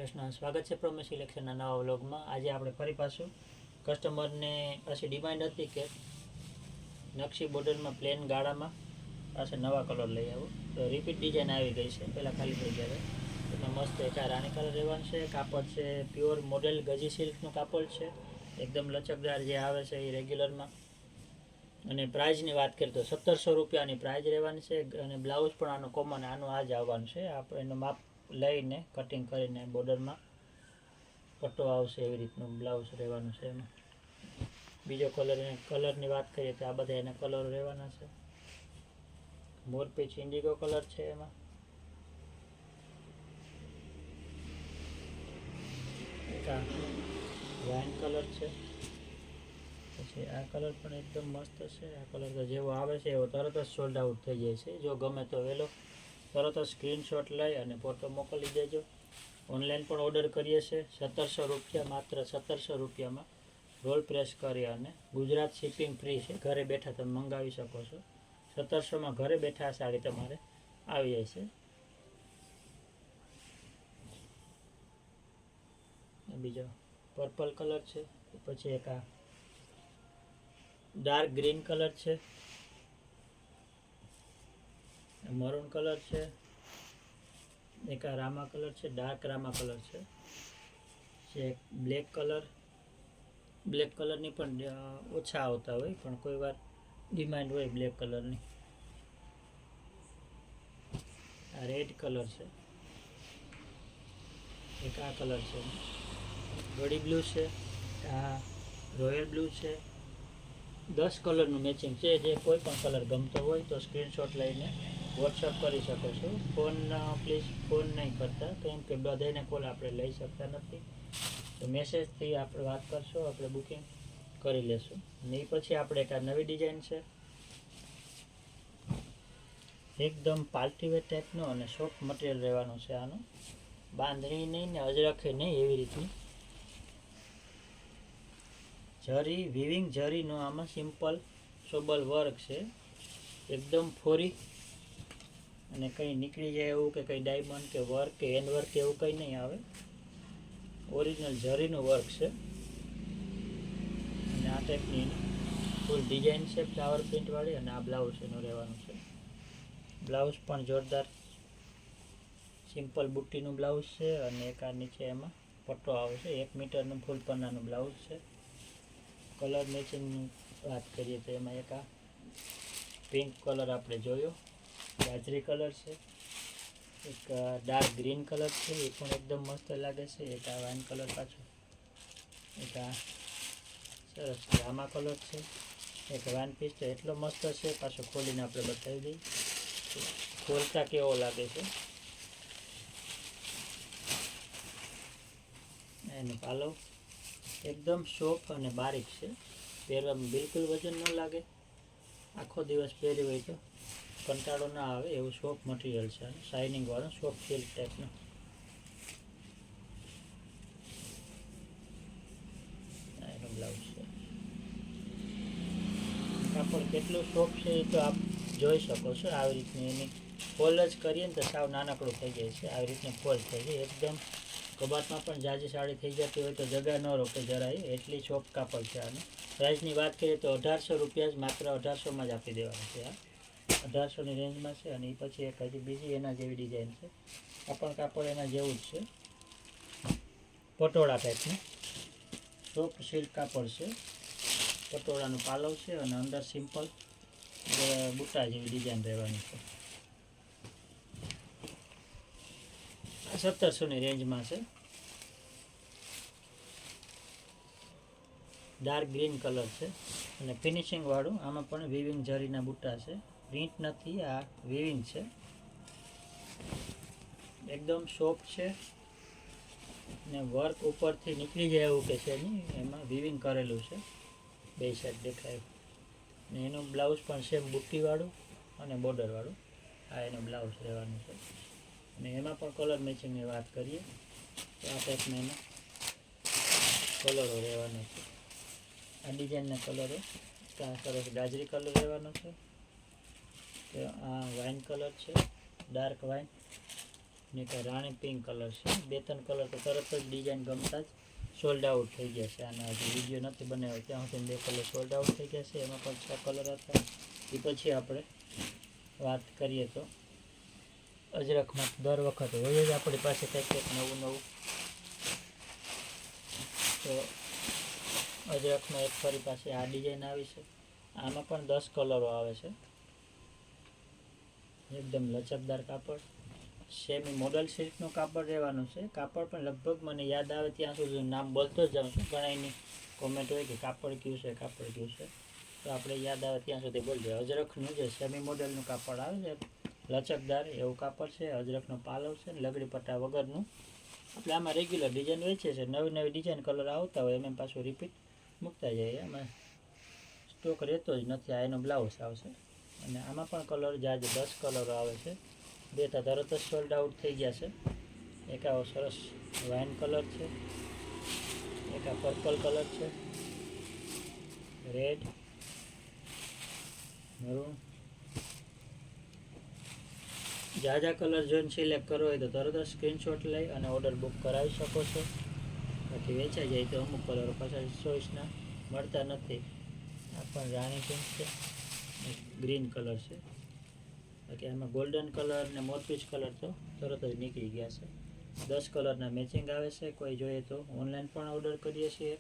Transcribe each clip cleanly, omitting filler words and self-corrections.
કૃષ્ણ, સ્વાગત છે પ્રોમેસ સિલેક્શનના નવા વ્લોગમાં। આજે આપણે ફરી પાછું કસ્ટમરને પાછી ડિમાન્ડ હતી કે નકશી બોર્ડરમાં પ્લેન ગાળામાં પાછા નવા કલર લઈ આવો, તો રિપીટ ડિઝાઇન આવી ગઈ છે, પહેલાં ખાલી થઈ ગયા છે। એમાં મસ્ત એક આ રાણી કલર રહેવાનું છે, કાપડ છે પ્યોર મોડેલ ગજી સિલ્કનું કાપડ છે, એકદમ લચકદાર જે આવે છે એ રેગ્યુલરમાં। અને પ્રાઇઝની વાત કરીએ તો 1700 રૂપિયાની પ્રાઇઝ રહેવાની છે, અને બ્લાઉઝ પણ આનો કોમન આનું આ જ આવવાનું છે। આપણે એનું માપ લઈને કટિંગ કરીને બોર્ડરમાં પટ્ટો આવશે એવી રીતનું બ્લાઉઝ રહેવાનું છે। એમાં બીજો કલરની વાત કરીએ તો આ બધા એના કલર રહેવાના છે। મોરપીચ ઇન્ડિગો કલર છે, એમાં એક આ વાઇન કલર છે, પછી આ કલર પણ એકદમ મસ્ત છે। આ કલર તો જેવો આવે છે એવો તરત જ સોલ્ડ આઉટ થઈ જાય છે, જો ગમે તો વહેલો તરત જ સ્ક્રીનશોટ લઈ અને ફોટો મોકલી દેજો। ઓનલાઈન પણ ઓર્ડર કરીએ છીએ 1700 રૂપિયા, માત્ર 1700 રૂપિયામાં રોલ પ્રેસ કરી અને ગુજરાત શિપિંગ ફ્રી છે, ઘરે બેઠા તમે મંગાવી શકો છો। 1700માં ઘરે બેઠા સાડી તમારે આવી જાય છે। બીજો પર્પલ કલર છે, પછી એક આ ડાર્ક ગ્રીન કલર છે, મરૂન કલર છે, એક આ રામા કલર છે, ડાર્ક રામા કલર છે, એક બ્લેક કલરની પણ ઓછા આવતા હોય પણ કોઈ વાર ડિમાન્ડ હોય બ્લેક કલરની। આ રેડ કલર છે, એક આ કલર છે, ગોડી બ્લુ છે, આ રોયલ બ્લુ છે। 10 કલરનું મેચિંગ છે, જે કોઈ પણ કલર ગમતો હોય તો સ્ક્રીનશોટ લઈને વોટ્સઅપ કરી શકો છો। પ્લીઝ ફોન નહીં કરતા, કેમ કે બધાને કોલ આપણે લઈ શકતા નથી, તો મેસેજથી આપણે વાત કરશો, આપણે બુકિંગ કરી લેશું। અને એ પછી આપણે એક આ નવી ડિઝાઇન છે, એકદમ પાર્ટીવેર ટાઈપનું અને સોફ્ટ મટીરિયલ રહેવાનું છે। આનું બાંધણી નહીં ને અજરખે નહીં, એવી રીતની જરી વિવિંગ જરીનો આમાં સિમ્પલ સોબલ વર્ક છે, એકદમ ફોરી અને કંઈ નીકળી જાય એવું કે કંઈ ડાયમંડ કે વર્ક કે હેન્ડ વર્ક એવું કંઈ નહીં આવે, ઓરિજિનલ જરીનું વર્ક છે। અને આ ટાઈપની ફૂલ ડિઝાઇન છે ફ્લાવર પ્રિન્ટવાળી, અને આ બ્લાઉઝ એનું રહેવાનું છે। બ્લાઉઝ પણ જોરદાર સિમ્પલ બુટ્ટીનું બ્લાઉઝ છે, અને એક આ નીચે એમાં પટ્ટો આવે છે, 1 મીટરનું ફૂલ પન્નાનું બ્લાઉઝ છે। કલર મેચિંગની વાત કરીએ તો એમાં એક આ પિંક કલર આપણે જોયો, ગાજરી કલર છે, એક ડાર્ક ગ્રીન કલર છે, એ પણ એકદમ મસ્ત લાગે છે, એક આ વાઇન કલર પાછો, એક આ સરસ રામા કલર છે, એક વાઇન પીસ તો એટલો મસ્ત છે, પાછો ખોલીને આપણે બતાવી દઈએ ખોલતા કેવો લાગે છે। એનું પાલવ એકદમ સોફ્ટ અને બારીક છે, પહેરવામાં બિલકુલ વજન ન લાગે, આખો દિવસ પહેરી હોય તો કંટાળો ના આવે એવું સોફ્ટ મટીરિયલ છે, શાઇનિંગ વાળું સોફ્ટ સિલ્ક ટાઈપનું। એનું બ્લાઉઝ છે, કાપડ કેટલું સોફ્ટ છે એ તો આપ જોઈ શકો છો। આવી રીતની એની ફોલ જ કરીએ ને તો સાવ નાનકડું થઈ જાય છે, આવી રીતની ફોલ થઈ જાય, એકદમ કબાટમાં પણ જાજી સાડી થઈ જતી હોય તો જગા ન રોકે જરાય, એટલી સોફ્ટ કાપડ છે આનું। પ્રાઇસની વાત કરીએ તો 1800 રૂપિયા જ, માત્ર 1800માં જ આપી દેવાનું છે। આ 1800ની રેન્જમાં છે, અને એ પછી એક હજી બીજી એના જેવી ડિઝાઇન છે, આ પણ કાપડ એના જેવું જ છે, પટોળા ટાઈપનું સોફ્ટ સિલ્ક કાપડ છે, પટોળાનું પાલવ છે, અને અંદર સિમ્પલ બુટ્ટા જેવી ડિઝાઇન રહેવાની છે। 1700ની રેન્જમાં છે, ડાર્ક ગ્રીન કલર છે, અને ફિનિશિંગ વાળું, આમાં પણ વિવિંગ જરીના બુટ્ટા છે, પ્રિન્ટ નથી, આ વિવિંગ છે, એકદમ સોફ્ટ છે, ને વર્ક ઉપરથી નીકળી જાય એવું કે છે નહીં, એમાં વિવિંગ કરેલું છે, બે સાઈડ દેખાય। ને એનું બ્લાઉઝ પણ સેમ બુટ્ટીવાળું અને બોર્ડરવાળું, આ એનું બ્લાઉઝ રહેવાનું છે। અને એમાં પણ કલર મેચિંગની વાત કરીએ તો આ ટાઈપના એના કલરો રહેવાના છે, આ ડિઝાઇનના કલરો, આ સરસ ગાજરી કલર રહેવાનો છે, આ વાઇન કલર છે, ડાર્ક વાઇન, ને કાંઈ રાણી પિંક કલર છે. 2-3 કલર તો તરત જ ડિઝાઇન ગમતા જ સોલ્ડ આઉટ થઈ ગયા છે. અને હજી વિડીયો નથી બનાવ્યો ત્યાં સુધી 2 કલર સોલ્ડ આઉટ થઈ ગયા છે. એમાં પણ 6 કલર હતા. એ પછી આપણે વાત કરીએ તો અજરખમાં દર વખતે હોય જ આપણી પાસે કંઈક નવું. તો અજરખમાં એક ફરી પાસે આ ડિઝાઇન આવી છે. આમાં પણ 10 કલરો આવે છે. એકદમ લચકદાર કાપડ, સેમી મોડલ સિલ્કનું કાપડ રહેવાનું છે. કાપડ પણ લગભગ મને યાદ આવે ત્યાં સુધી નામ બોલતો જ જાઉં છું. ઘણા એની કોમેન્ટ હોય કે કાપડ કયું છે, તો આપણે યાદ આવે ત્યાં સુધી બોલજો. અજરખનું જે સેમી મોડલનું કાપડ આવે છે, લચકદાર એવું કાપડ છે. અજરખનો પાલવ છે, લગડી પટ્ટા વગરનું. આપણે આમાં રેગ્યુલર ડિઝાઇન વેચીએ છીએ. નવી ડિઝાઇન કલર આવતા હોય એમ પાછું રિપીટ મૂકતા જઈએ. એમાં સ્ટોક રહેતો જ નથી. આ એનો બ્લાઉઝ આવશે. અને આમાં પણ કલર આજે 10 કલરો આવે છે. 2 તો તરત જ સોલ્ડ આઉટ થઈ ગયા છે. એક આવો સરસ વાઇન કલર છે, એક આ પર્પલ કલર છે, રેડ, મરૂન. જાજા કલર જોઈને સિલેક્ટ કરવો હોય તો તરત જ સ્ક્રીનશોટ લઈ અને ઓર્ડર બુક કરાવી શકો છો. બાકી વેચાઈ જાય તો અમુક કલરો પાછા ચોઈસના મળતા નથી. આ પણ રાણી પિંક છે, ગ્રીન કલર છે. બાકી આમાં ગોલ્ડન કલર ને મોરપીચ કલર તો તરત જ નીકળી ગયા છે. 10 કલરના મેચિંગ આવે છે. કોઈ જોઈએ તો ઓનલાઈન પણ ઓર્ડર કરીએ છીએ.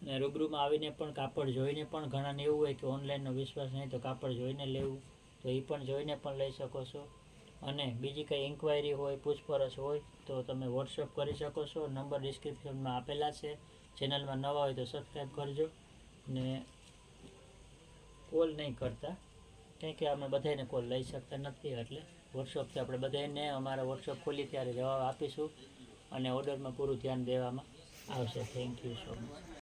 ને રૂબરૂમાં આવીને પણ કાપડ જોઈને પણ ઘણાને એવું હોય કે ઓનલાઈનનો વિશ્વાસ નહીં તો કાપડ જોઈને લેવું, તો એ પણ જોઈને પણ લઈ શકો છો. અને બીજી કંઈ ઇન્ક્વાયરી હોય, પૂછપરછ હોય તો તમે વોટ્સઅપ કરી શકો છો. નંબર ડિસ્ક્રિપ્શનમાં આપેલા છે. ચેનલમાં નવા હોય તો સબસ્ક્રાઈબ કરજો. ને કોલ નહીં કરતા, કેમ કે અમે બધાને કોલ લઈ શકતા નથી. એટલે વોટ્સઅપથી આપણે બધાને અમારા વોટ્સઅપ ખોલી ત્યારે જવાબ આપીશું અને ઓર્ડરમાં પૂરું ધ્યાન દેવામાં આવશે. Thank you so much.